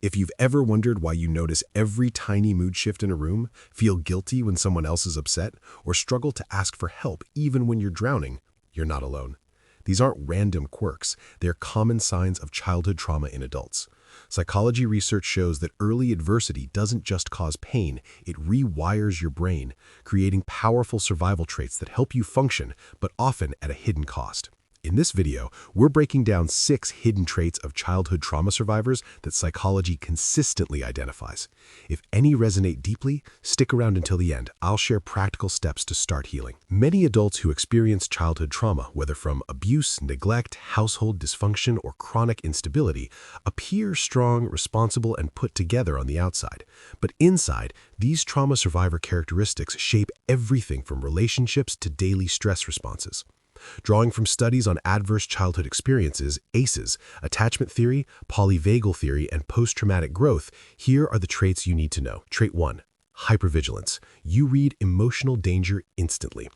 If you've ever wondered why you notice every tiny mood shift in a room, feel guilty when someone else is upset, or struggle to ask for help even when you're drowning, you're not alone. These aren't random quirks, they're common signs of childhood trauma in adults. Psychology research shows that early adversity doesn't just cause pain, it rewires your brain, creating powerful survival traits that help you function, but often at a hidden cost. In this video, we're breaking down 6 hidden traits of childhood trauma survivors that psychology consistently identifies. If any resonate deeply, stick around until the end. I'll share practical steps to start healing. Many adults who experience childhood trauma, whether from abuse, neglect, household dysfunction, or chronic instability, appear strong, responsible, and put together on the outside. But inside, these trauma survivor characteristics shape everything from relationships to daily stress responses. Drawing from studies on adverse childhood experiences, ACEs, attachment theory, polyvagal theory, and post-traumatic growth, here are the traits you need to know. Trait 1. Hypervigilance. You read emotional danger instantly.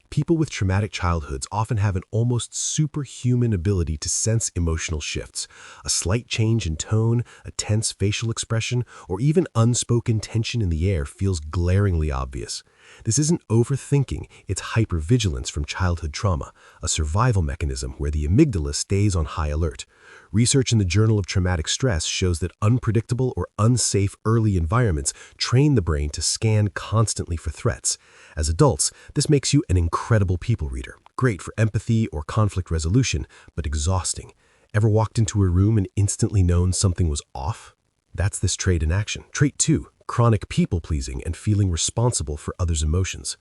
People with traumatic childhoods often have an almost superhuman ability to sense emotional shifts. A slight change in tone, a tense facial expression, or even unspoken tension in the air feels glaringly obvious. This isn't overthinking, it's hypervigilance from childhood trauma, a survival mechanism where the amygdala stays on high alert. Research in the Journal of Traumatic Stress shows that unpredictable or unsafe early environments train the brain to scan constantly for threats. As adults, this makes you an incredible people reader, great for empathy or conflict resolution, but exhausting. Ever walked into a room and instantly known something was off? That's this trait in action. Trait 2. Chronic people-pleasing and feeling responsible for others' emotions.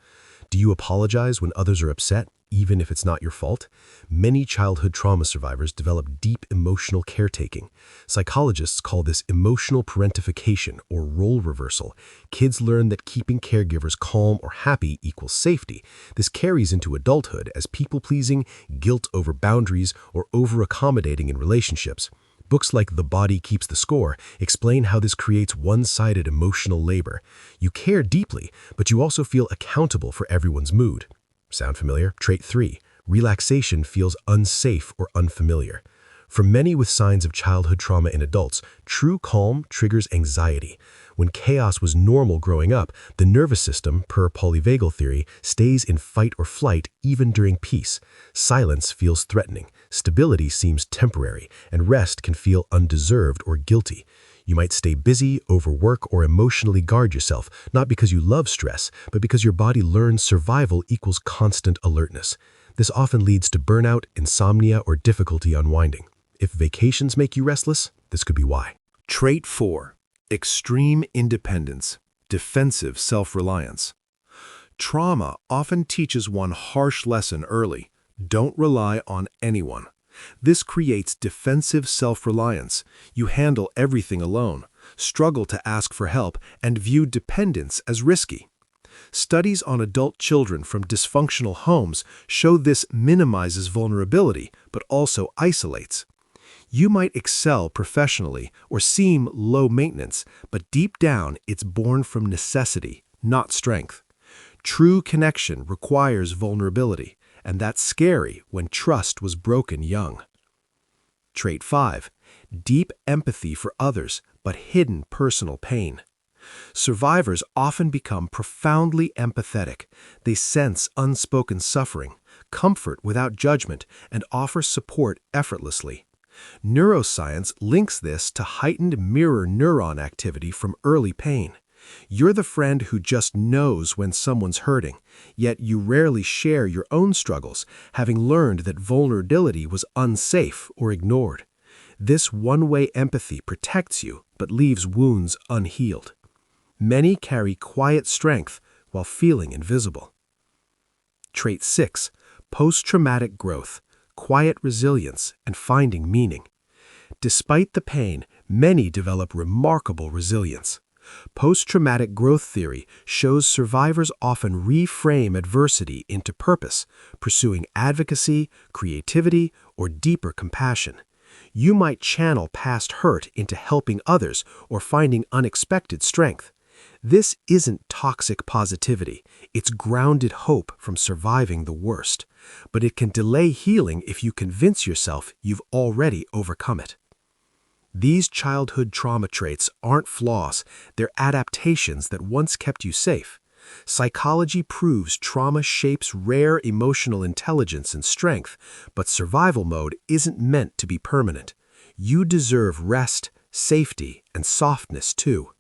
Do you apologize when others are upset, even if it's not your fault? Many childhood trauma survivors develop deep emotional caretaking. Psychologists call this emotional parentification or role reversal. Kids learn that keeping caregivers calm or happy equals safety. This carries into adulthood as people-pleasing, guilt over boundaries, or over-accommodating in relationships. Books like The Body Keeps the Score explain how this creates one-sided emotional labor. You care deeply, but you also feel accountable for everyone's mood. Sound familiar? Trait 3. Relaxation feels unsafe or unfamiliar. For many with signs of childhood trauma in adults, true calm triggers anxiety. When chaos was normal growing up, the nervous system, per polyvagal theory, stays in fight or flight even during peace. Silence feels threatening, stability seems temporary, and rest can feel undeserved or guilty. You might stay busy, overwork, or emotionally guard yourself, not because you love stress, but because your body learns survival equals constant alertness. This often leads to burnout, insomnia, or difficulty unwinding. If vacations make you restless, this could be why. Trait 4. Extreme independence, defensive self-reliance. Trauma often teaches one harsh lesson early: don't rely on anyone. This creates defensive self-reliance. You handle everything alone, struggle to ask for help, and view dependence as risky. Studies on adult children from dysfunctional homes show this minimizes vulnerability, but also isolates. You might excel professionally or seem low maintenance, but deep down it's born from necessity, not strength. True connection requires vulnerability, and that's scary when trust was broken young. Trait 5. Deep empathy for others, but hidden personal pain. Survivors often become profoundly empathetic. They sense unspoken suffering, comfort without judgment, and offer support effortlessly. Neuroscience links this to heightened mirror neuron activity from early pain. You're the friend who just knows when someone's hurting, yet you rarely share your own struggles, having learned that vulnerability was unsafe or ignored. This one-way empathy protects you, but leaves wounds unhealed. Many carry quiet strength while feeling invisible. Trait 6. Post-traumatic growth, quiet resilience, and finding meaning. Despite the pain, many develop remarkable resilience. Post-traumatic growth theory shows survivors often reframe adversity into purpose, pursuing advocacy, creativity, or deeper compassion. You might channel past hurt into helping others or finding unexpected strength. This isn't toxic positivity, it's grounded hope from surviving the worst. But it can delay healing if you convince yourself you've already overcome it. These childhood trauma traits aren't flaws, they're adaptations that once kept you safe. Psychology proves trauma shapes rare emotional intelligence and strength, but survival mode isn't meant to be permanent. You deserve rest, safety, and softness too.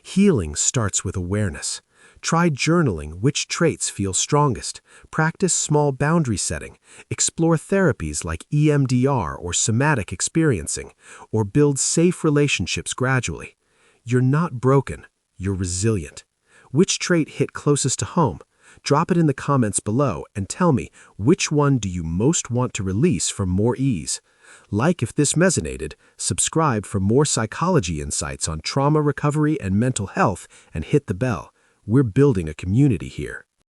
Healing starts with awareness. Try journaling which traits feel strongest. Practice small boundary setting. Explore therapies like EMDR or somatic experiencing, or build safe relationships gradually. You're not broken, you're resilient. Which trait hit closest to home? Drop it in the comments below and tell me, which one do you most want to release for more ease? Like if this resonated, subscribe for more psychology insights on trauma recovery and mental health, and hit the bell. We're building a community here.